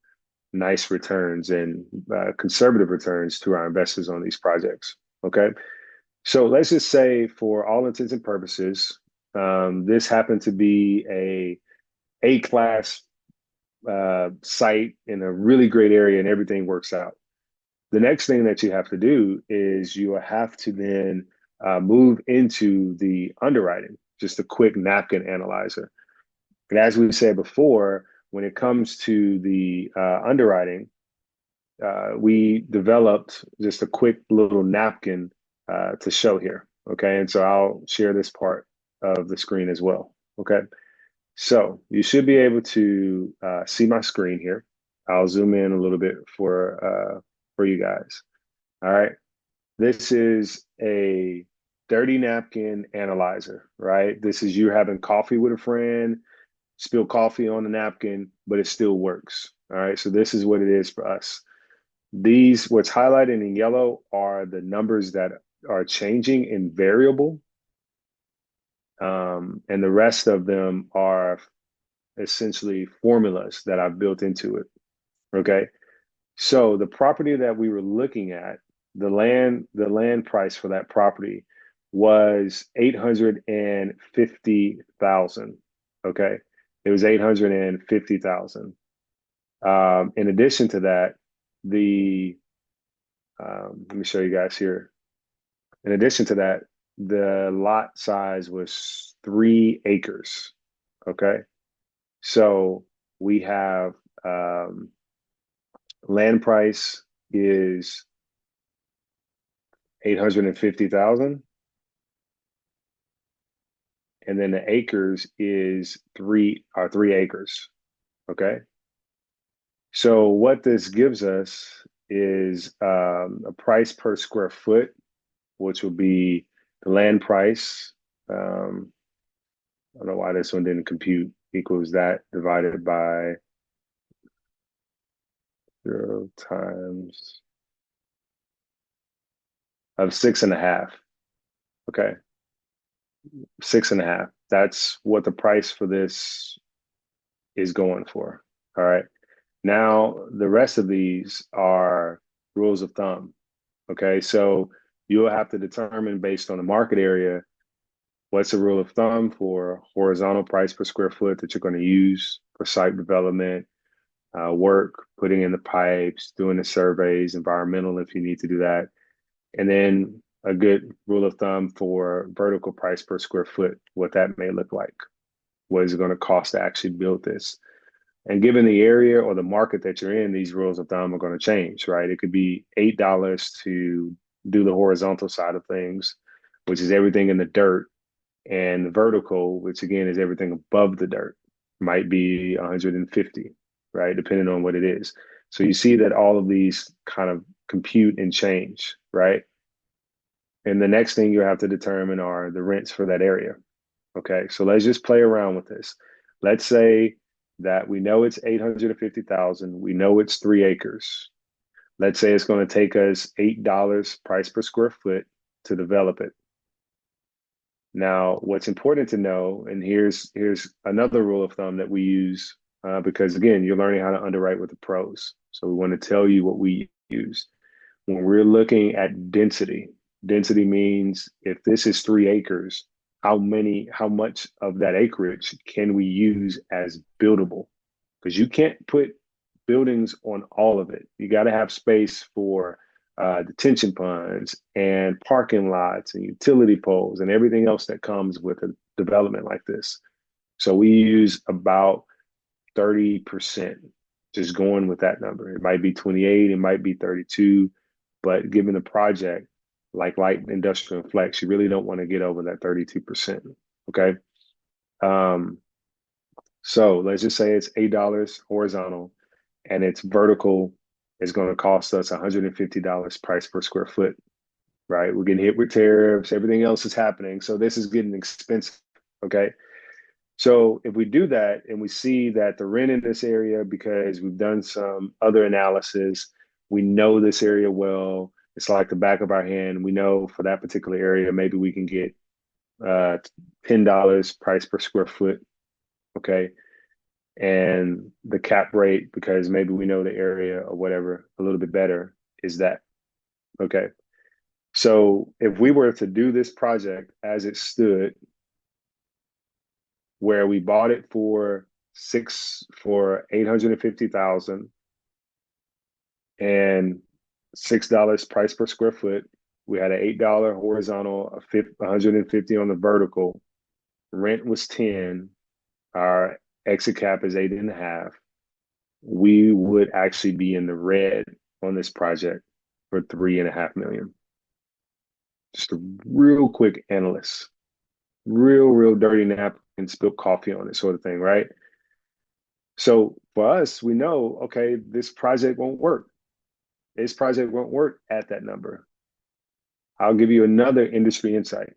nice returns and conservative returns to our investors on these projects. Okay. So let's just say, for all intents and purposes, this happened to be a class site in a really great area, and everything works out. The next thing that you have to do is you have to then move into the underwriting, just a quick napkin analyzer. And as we said before, when it comes to the underwriting, we developed just a quick little napkin to show here. Okay. And so I'll share this part of the screen as well. Okay. So you should be able to see my screen here. I'll zoom in a little bit for you guys. All right. This is a dirty napkin analyzer, right? This is you having coffee with a friend, spill coffee on the napkin, but it still works. All right. So this is what it is for us. What's highlighted in yellow are the numbers that are changing in variable. And the rest of them are essentially formulas that I've built into it. Okay. So the property that we were looking at, the land price for that property was 850,000. Okay. It was 850,000. In addition to that, let me show you guys here. In addition to that, the lot size was 3 acres. Okay. So we have land price is 850,000. And then the acres is 3 acres. Okay. So what this gives us is a price per square foot, which will be the land price. I don't know why this one didn't compute, equals that divided by 0 times of 6.5. Okay. 6.5. That's what the price for this is going for. All right. Now, the rest of these are rules of thumb. Okay. So you'll have to determine, based on the market area, what's a rule of thumb for horizontal price per square foot that you're going to use for site development, work, putting in the pipes, doing the surveys, environmental if you need to do that. And then a good rule of thumb for vertical price per square foot, what that may look like. What is it going to cost to actually build this? And given the area or the market that you're in, these rules of thumb are going to change, right? It could be $8 to do the horizontal side of things, which is everything in the dirt, and the vertical, which again is everything above the dirt, might be 150, right? Depending on what it is. So you see that all of these kind of compute and change, right? And the next thing you have to determine are the rents for that area. Okay, so let's just play around with this. Let's say that we know it's 850,000. We know it's 3 acres. Let's say it's going to take us $8 price per square foot to develop it. Now, what's important to know, and here's another rule of thumb that we use, because again, you're learning how to underwrite with the pros. So we want to tell you what we use. When we're looking at density, density means if this is 3 acres, how much of that acreage can we use as buildable? Because you can't put buildings on all of it. You got to have space for detention ponds and parking lots and utility poles and everything else that comes with a development like this. So we use about 30%, just going with that number. It might be 28, it might be 32, but given the project, like light industrial and flex, you really don't want to get over that 32%. Okay. So let's just say it's $8 horizontal and it's vertical is going to cost us $150 price per square foot, right? We're getting hit with tariffs, everything else is happening. So this is getting expensive. Okay. So if we do that and we see that the rent in this area, because we've done some other analysis, we know this area well, it's like the back of our hand. We know for that particular area, maybe we can get $10 price per square foot. Okay. And the cap rate, because maybe we know the area or whatever a little bit better, is that. Okay. So if we were to do this project as it stood, where we bought it for 850,000 and $6 price per square foot. We had an $8 horizontal, 150 on the vertical. Rent was 10. Our exit cap is 8.5. We would actually be in the red on this project for 3.5 million. Just a real quick analyst, real dirty nap and spilt coffee on it, sort of thing, right? So for us, we know, okay, this project won't work. This project won't work at that number. I'll give you another industry insight.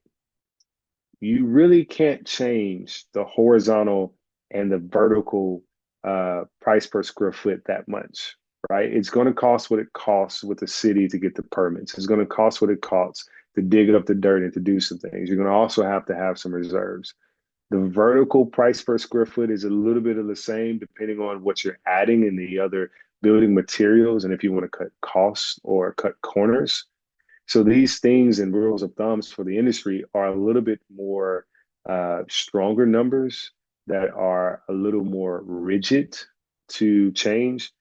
You really can't change the horizontal and the vertical price per square foot that much, right? It's going to cost what it costs with the city to get the permits. It's going to cost what it costs to dig up the dirt and to do some things. You're going to also have to have some reserves. The vertical price per square foot is a little bit of the same depending on what you're adding in the other building materials and if you want to cut costs or cut corners. So these things and rules of thumbs for the industry are a little bit more stronger numbers that are a little more rigid to change.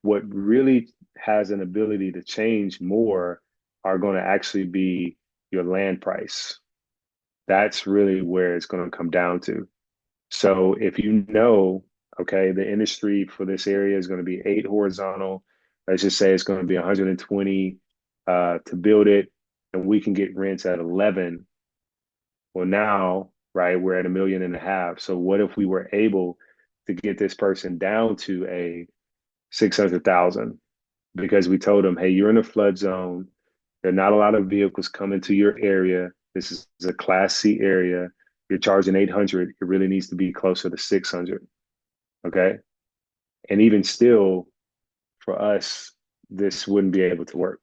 What really has an ability to change more are going to actually be your land price. That's really where it's going to come down to. So if you know, okay, the industry for this area is going to be 8 horizontal, let's just say it's going to be 120 to build it, and we can get rents at 11. Well, now, right, we're at 1.5 million. So what if we were able to get this person down to a 600,000 because we told them, hey, you're in a flood zone. There are not a lot of vehicles coming to your area. This is a Class C area. You're charging 800. It really needs to be closer to 600. Okay. And even still, for us, this wouldn't be able to work.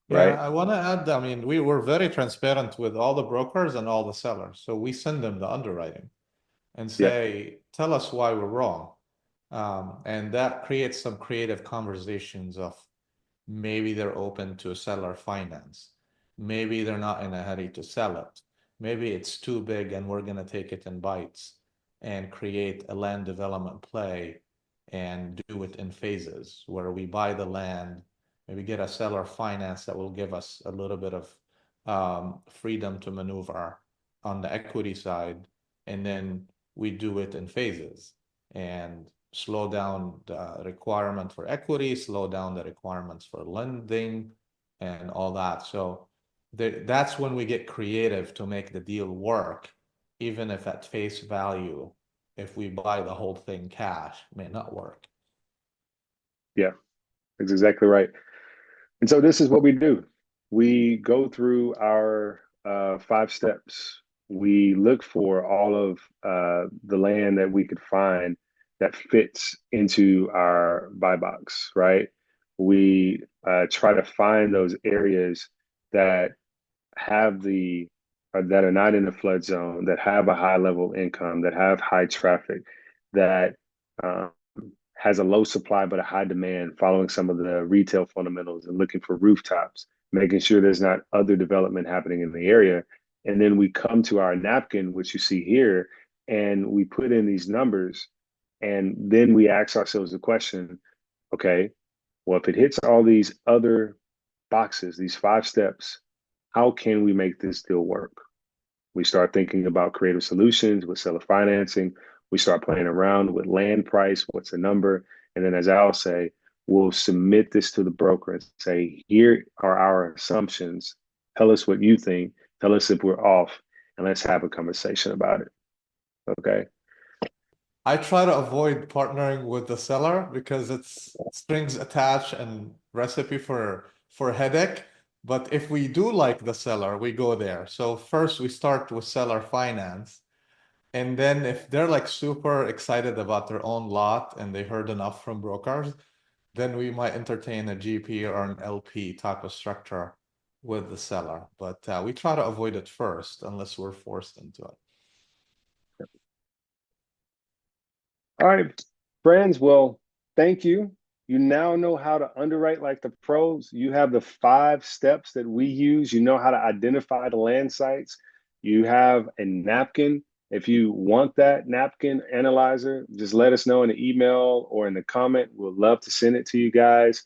Yeah, Right. I want to add, I mean, we were very transparent with all the brokers and all the sellers. So we send them the underwriting and Yeah. say, tell us why we're wrong. And that creates some creative conversations of maybe they're open to seller finance. Maybe they're not in a hurry to sell it. Maybe it's too big and we're going to take it in bites and create a land development play and do it in phases where we buy the land, maybe get a seller finance that will give us a little bit of freedom to maneuver on the equity side. And then we do it in phases and slow down the requirement for equity, slow down the requirements for lending and all that. So that's when we get creative to make the deal work, even if at face value, if we buy the whole thing cash, it may not work. Yeah. That's exactly right. And so this is what we do. We go through our 5 steps. We look for all of the land that we could find that fits into our buy box, right? We try to find those areas that have that are not in the flood zone, that have a high level income, that have high traffic, that um, has a low supply but a high demand, following some of the retail fundamentals and looking for rooftops, making sure there's not other development happening in the area. And then we come to our napkin, which you see here, and we put in these numbers. And then we ask ourselves the question, okay, well, if it hits all these other boxes, these 5 steps, how can we make this deal work? We start thinking about creative solutions with seller financing. We start playing around with land price. What's the number? And then, as I'll say, we'll submit this to the broker and say, here are our assumptions. Tell us what you think. Tell us if we're off, and let's have a conversation about it. Okay. I try to avoid partnering with the seller because it's strings attached and recipe for headache. But if we do like the seller, we go there. So first we start with seller finance. And then if they're like super excited about their own lot and they heard enough from brokers, then we might entertain a GP or an LP type of structure with the seller. But we try to avoid it first unless we're forced into it. All right, friends. Well, thank you. You now know how to underwrite like the pros. You have the 5 steps that we use. You know how to identify the land sites. You have a napkin. If you want that napkin analyzer, just let us know in the email or in the comment. We'd love to send it to you guys.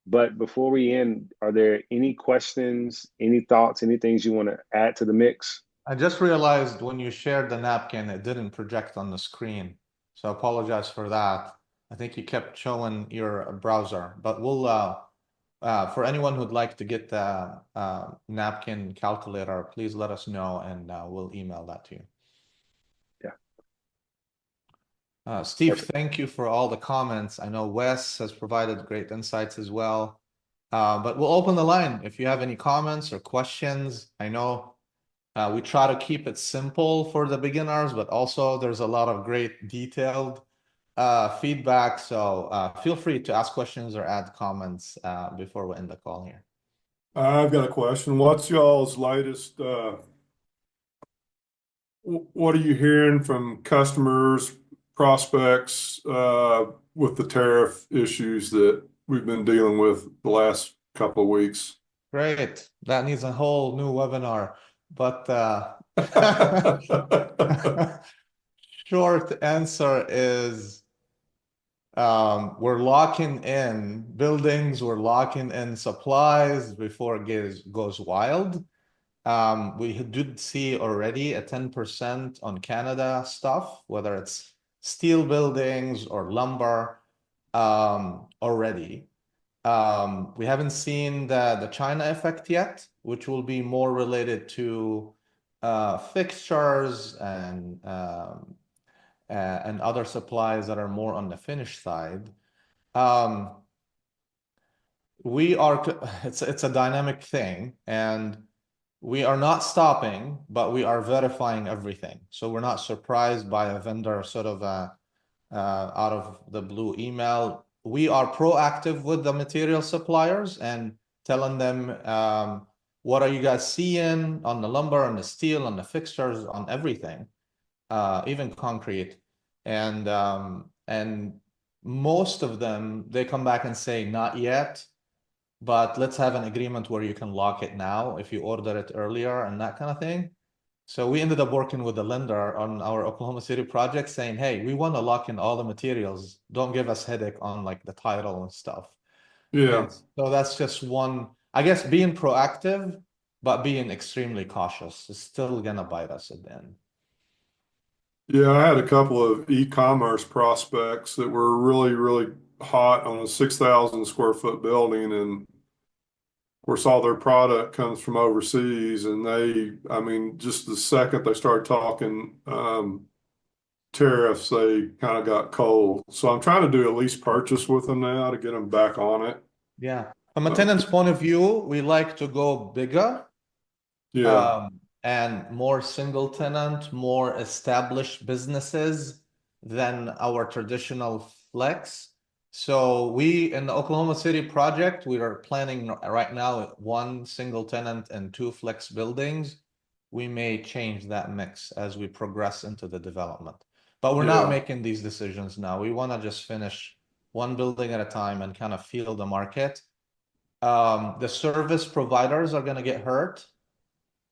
But before we end, are there any questions, any thoughts, any things you want to add to the mix? I just realized when you shared the napkin, it didn't project on the screen. So I apologize for that. I think you kept showing your browser, but we'll, for anyone who'd like to get the napkin calculator, please let us know and we'll email that to you. Steve, Perfect. thank you for all the comments. I know Wes has provided great insights as well. But we'll open the line if you have any comments or questions. I know we try to keep it simple for the beginners, but also there's a lot of great detailed feedback. So feel free to ask questions or add comments before we end the call here. I've got a question. What's y'all's latest? What are you hearing from customers, prospects, with the tariff issues that we've been dealing with the last couple of weeks? Great. That needs a whole new webinar, but short answer is we're locking in buildings, we're locking in supplies before it goes wild. We did see already a 10% on Canada stuff, whether it's steel buildings or lumber, already. We haven't seen the China effect yet, which will be more related to fixtures and other supplies that are more on the finished side. It's a dynamic thing, and we are not stopping, but we are verifying everything. So we're not surprised by a vendor sort of out of the blue email. We are proactive with the material suppliers and telling them, what are you guys seeing on the lumber, on the steel, on the fixtures, on everything, even concrete. And most of them, they come back and say, not yet, but let's have an agreement where you can lock it now if you order it earlier and that kind of thing. So we ended up working with the lender on our Oklahoma City project saying, hey, we want to lock in all the materials. Don't give us headache on like the title and stuff. Yeah. And so that's just one, I guess, being proactive, but being extremely cautious is still gonna bite us at the end. Yeah, I had a couple of e-commerce prospects that were really, really hot on a 6,000 square foot building, and of course, all their product comes from overseas, and I mean, just the second they started talking tariffs, they kind of got cold. So I'm trying to do a lease purchase with them now to get them back on it. Yeah. From a tenant's point of view, we like to go bigger. Yeah, And more single tenant, more established businesses than our traditional flex. So we, in the Oklahoma City project, we are planning right now 1 single tenant and 2 flex buildings. We may change that mix as we progress into the development. But we're not Yeah. making these decisions now. We want to just finish 1 building at a time and kind of feel the market. The service providers are going to get hurt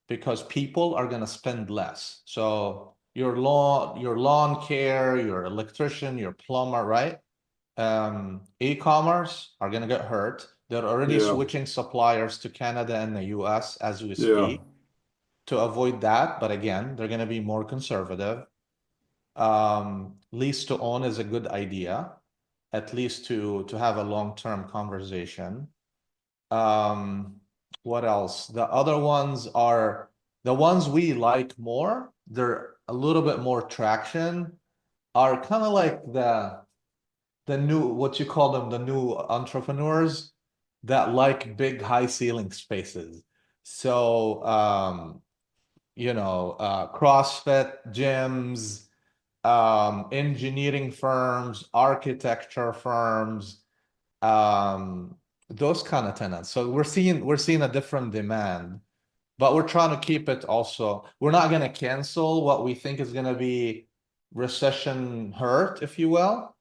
because people are going to spend less. So your lawn care, your electrician, your plumber, right? E-commerce are going to get hurt. They're already Yeah. switching suppliers to Canada and the US as we Yeah. speak to avoid that. But again, they're going to be more conservative. Lease to own is a good idea, at least to have a long-term conversation. What else? The other ones are the ones we like more. They're a little bit more traction, are kind of like the new, what you call them, the new entrepreneurs that like big high ceiling spaces. So CrossFit gyms, engineering firms, architecture firms, those kind of tenants. So we're seeing a different demand, but we're trying to keep it also. We're not going to cancel what we think is going to be recession hurt, if you will,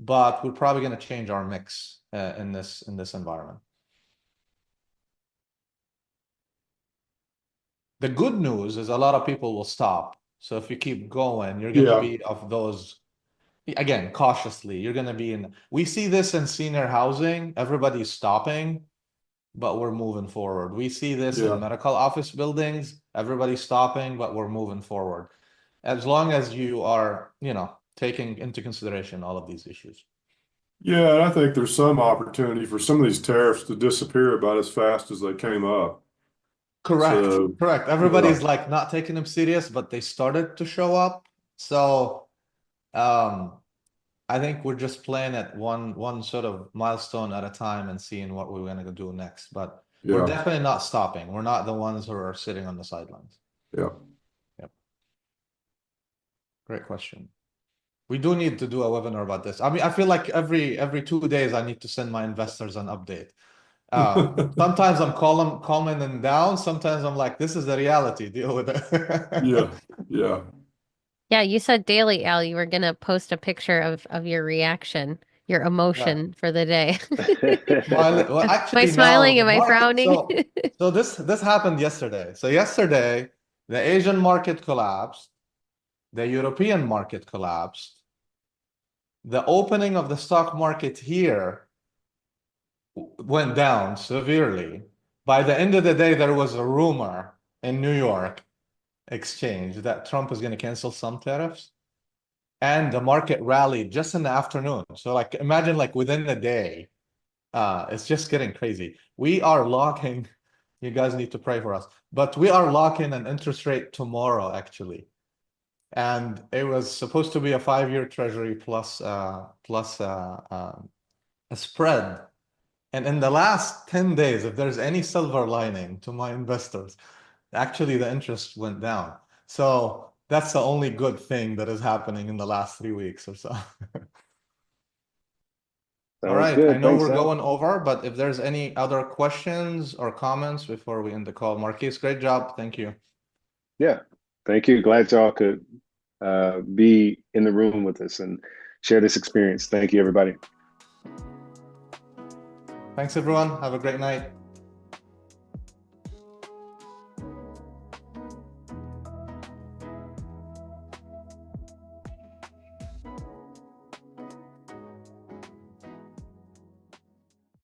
but we're probably going to change our mix in this environment. The good news is a lot of people will stop. So if you keep going, you're going to Yeah. be of those, again, cautiously, you're going to be in, we see this in senior housing, everybody's stopping, but we're moving forward. We see this Yeah. in medical office buildings, everybody's stopping, but we're moving forward. As long as you are, taking into consideration all of these issues. Yeah, and I think there's some opportunity for some of these tariffs to disappear about as fast as they came up. Correct. So, Correct. yeah, Everybody's like not taking them serious, but they started to show up. So, I think we're just playing at one sort of milestone at a time and seeing what we're gonna do next. But we're yeah, definitely not stopping. We're not the ones who are sitting on the sidelines. yeah. Yep. Great question. We do need to do a webinar about this. I mean, I feel like every 2 days I need to send my investors an update. Sometimes I'm calming them down. Sometimes I'm like, this is the reality. Deal with it. Yeah, yeah. Yeah, you said daily, Al, you were gonna post a picture of your reaction, your Yeah. emotion for the day. Well, Am I actually now smiling? the Am I market. frowning? So this happened yesterday. So yesterday the Asian market collapsed, the European market collapsed, the opening of the stock market here went down severely. By the end of the day, there was a rumor in New York exchange that Trump is going to cancel some tariffs, and the market rallied just in the afternoon. So like imagine like within the day, it's just getting crazy. We are locking, you guys need to pray for us, but we are locking an interest rate tomorrow actually. And it was supposed to be a 5-year treasury plus a spread. And in the last 10 days, if there's any silver lining to my investors, actually the interest went down. So that's the only good thing that is happening in the last 3 weeks or so. All Sounds right, I good. know Thanks, we're Al. going over, but if there's any other questions or comments before we end the call, Marquise, great job. Thank you. Yeah, thank you. Glad y'all could be in the room with us and share this experience. Thank you, everybody. Thanks, everyone. Have a great night.